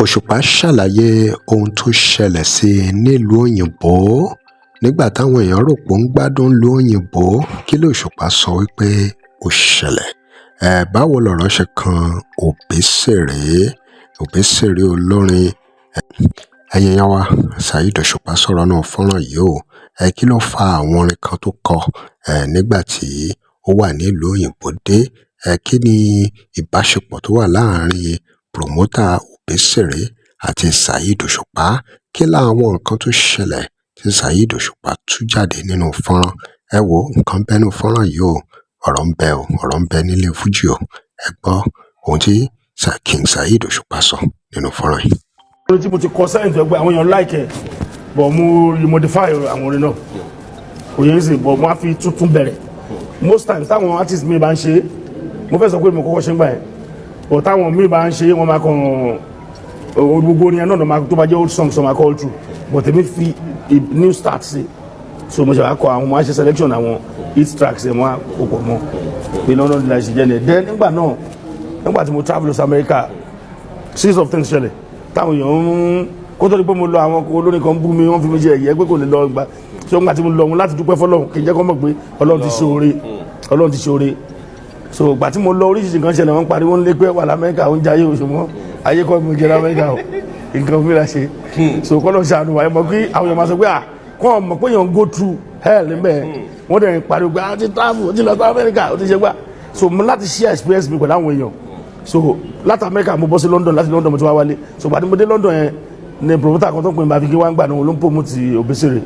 Òṣùpá ṣàlàyé ohun tó ṣẹlẹ̀ sí i nílùú òyìnbó nígbà táwọn èèyàn rò pé ó ń gbádùn ìlú òyìnbó. Kí lòṣùpá sọ wípé ó ṣẹlẹ̀? Báwo lọ̀rọ̀ ṣe kan Obesere olórin? Ẹ̀yin èèyàn wa, Saheed Osupa sọ̀rọ̀ náà fọ́nrán yìí o. Kí ló fa àwọn orin kan tó kọ nígbà tí ó wà nílùú òyìnbó dé? Kí ni ìbáṣepọ̀ tó wà láàárín promoter Obesere àti Saheed Osupa? Kí láwọn nǹkan tó ṣẹlẹ̀ tí Saheed Osupa tú jáde nínú fọ́nrán? Ẹ wo nǹkan bẹ́nu fọ́nrán yìí o. Ọ̀rọ̀ ń bẹ nílé fújì o. Ẹ gbọ́ ohun tí King Saheed Osupa sọ nínú fọ́nrán yìí. Orin tí mo ti kọ sẹ́yìn tó gbé àwọn èèyàn láìkẹ́ bọ̀ mo remodify àwọn orin náà kò yẹn sì bọ̀ mo á fi tuntun bẹ̀rẹ̀. Most times táwọn artist mi bá ń ṣe mo fẹ́ sọ pé mo kọ́kọ́ ṣe ń gbà yẹn bọ̀ táwọn mi bá ń ṣe wọ́n máa kàn gbogbo orin yẹn náà tó bá jẹ́ old songs máa kọ́ all true but èmi fi new start sí so mo ṣe wá kọ àwọn mo á ṣe selection àwọn hit tracks ẹ̀ mo á kó pọ̀ mọ́ pé lọ́nà ìlà ìṣèjẹ́ ni then nígbà tí mo travel to America series of things ṣẹlẹ̀ táwọn èèyàn kó tó di pé mo lọ àwọn olórin kan bú mi wọ́n fi mi jẹ ẹ̀yẹ pé kò lè lọ gbà ṣé nígbà tí mo lọ wọn láti dúpẹ́ fọlọ́run kì í jẹ́ kó mọ̀ pé Ọlọ́run ti ṣoore so ìgbà tí mo lọ oríṣiríṣi nǹkan ṣẹlẹ̀ wọ́n pariwo ń lé pé wà lamẹ́ríkà ó ń jayé òṣùwọ̀n ayé kọ́ mi jẹ lamẹ́ríkà o nǹkan mìíràn ṣe so kọ́ ló ń ṣàánú wa ẹ mọ̀ kí àwọn èèyàn máa sọ pé kọ́ mọ̀ pé èèyàn go through hell níbẹ̀ wọ́n dẹ̀ pariwo pé ti travel ó ti lọ sí Amẹ́ríkà ó ti ṣe gbà so mo láti share experience mi pẹ̀lú àwọn èèyàn so láti Amẹ́ríkà mo bọ́ sí London láti London mo ti wá wálé so gbàdí mo dé London yẹn ní promoter kan tó ń pè mí àfikún wá ń gbà náà ló ń promote Obesere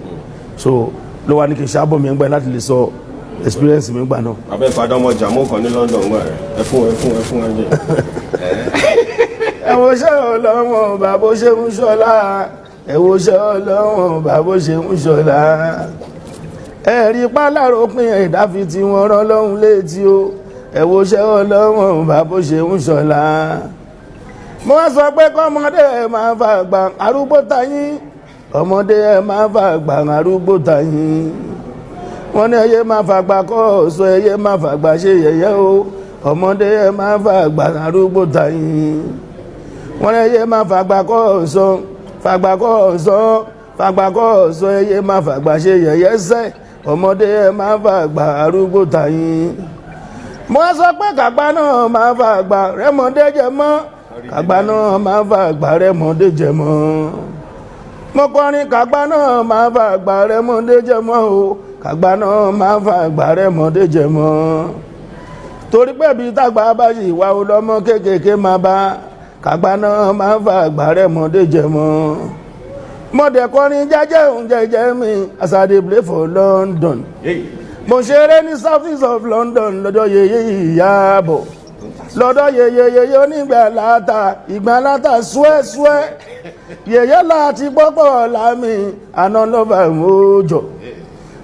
so ló wá ní kí n ṣe àbọ̀ mi ń gbà láti lè sọ experience mi ń gbà náà. abẹ́ ìpàdé ọmọ jàmọ́ kan ní London gbà rẹ̀ ẹ fún ẹ jẹ. ẹ wo ṣé ọlọ́wọ́n bàbá ṣe ń ṣọlá ẹ wo ṣé ọlọ́wọ́n bàbá ṣe ń ṣọlá ẹ̀rí páláròpin ẹ̀dáfi tí wọ́n rán lọ́hùn létí o ẹ wo ṣé ọlọ́wọ́n bàbá ṣe ń ṣọlá. mo wá sọ pé kọ́mọdé ẹ máa fa àgbà arúgbó tayín ọmọdé ẹ máa fa àgbà arúgbó tayín wọ́n ní ẹyẹ máa fa àgbà kọ́ ọ̀sọ́ ẹyẹ máa fa àgbà ṣe yẹ̀yẹ́ o ọmọdé ẹ máa fa àgbà arúgbó tayín wọ́n ní ẹyẹ máa fa àgbà kọ́ ọ̀sọ́ fàgbà kọ́ ọ̀sọ́ ẹyẹ máa fa àgbà ṣe yẹ̀yẹ́ sẹ́ ọmọdé ẹ máa fa àgbà arúgbó tayín. mo sọ pé kàgbá náà máa fa àgbà rẹ́mọdé jẹ mọ́ kàgbá náà máa fa àgbà rẹ́mọdé jẹ mọ́ mo kọrin kàgbá náà máa fa àgbà rẹ́mọdé jẹ mọ́ o kàgbá náà máa fa àgbà rẹ́mọdé jẹ mọ́ torí pé bí tàgbà bá yìí wá o lọ́mọ kéékèèké máa bá kàgbá náà máa fa àgbà rẹ́mọdé jẹ mọ́ mo dẹ̀ kọrin jẹ́jẹ́ oúnjẹ jẹ́ mi as I dey play for London mo ṣeré ní southeast of London lọ́dọ̀ yeye Ìyábọ̀ lọ́dọ̀ yeye onígbà láta ìgbà láta súẹ́súẹ́ yeye láti gbọ́pọ̀ lámì àná lọ́ba mọ́jọ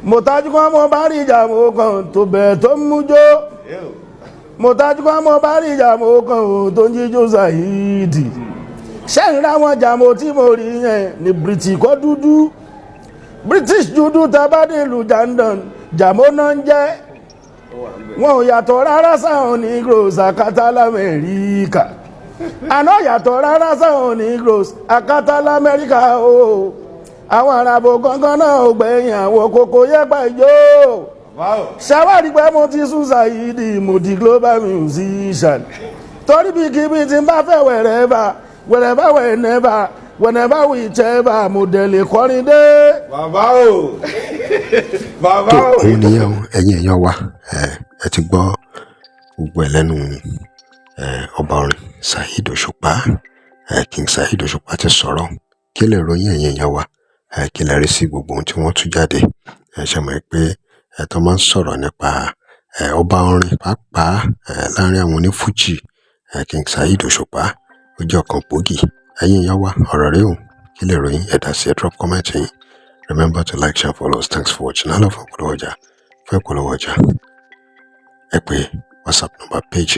mo tajú kan mo bá rí ìjà mo kàn tó bẹ̀ tó mú jó mo tajú kan mo bá rí ìjà mo kàn tó ń jíjó Saheed ṣẹ́yìn ráwọn jàmó tí mo rí yẹn ní British kọ́ dúdú British dúdú tabadé ìlú London jàmó náà ń jẹ́ wọn ò yàtọ̀ rárá sáwọn Negroes akátá l'Amẹ́ríkà àná yàtọ̀ rárá sáwọn Negroes akátá l'Amẹ́ríkà o àwọn àràbò gangan náà ò gbẹ̀yìn àwọn kòkó yẹ́pà ìjó ṣàwárí pé mo ti sún Saheed mo di global musician torí bí kíbi tí n bá fẹ́ whenever whichever mo dẹ̀ lè kọrin dé. bàbá o. òun nìyẹn o ẹ̀yin èèyàn wa ẹ ti gbọ́ gbogbo ẹ̀ lẹ́nu ọba orin Saheed Osupa King Saheed Osupa ti sọ̀rọ̀ kí lè ròyìn ẹ̀yin èèyàn wa kí lè rí sí gbogbo ohun tí wọ́n tú jáde ṣe mọ̀ pé tó máa ń sọ̀rọ̀ nípa ọba orin pàápàá láàrin àwọn onífújì King Saheed Osupa ó jẹ́ ọ̀kan gbòógì. Ẹ̀yin èèyàn wa ọ̀rọ̀ rẹ o kí lè ròyìn ẹ̀dá sí ẹ drop comment yín. Remember to like, share, follow us. Thanks for watching. I love you. Fẹ́ polówó ọjà ẹ pé WhatsApp number page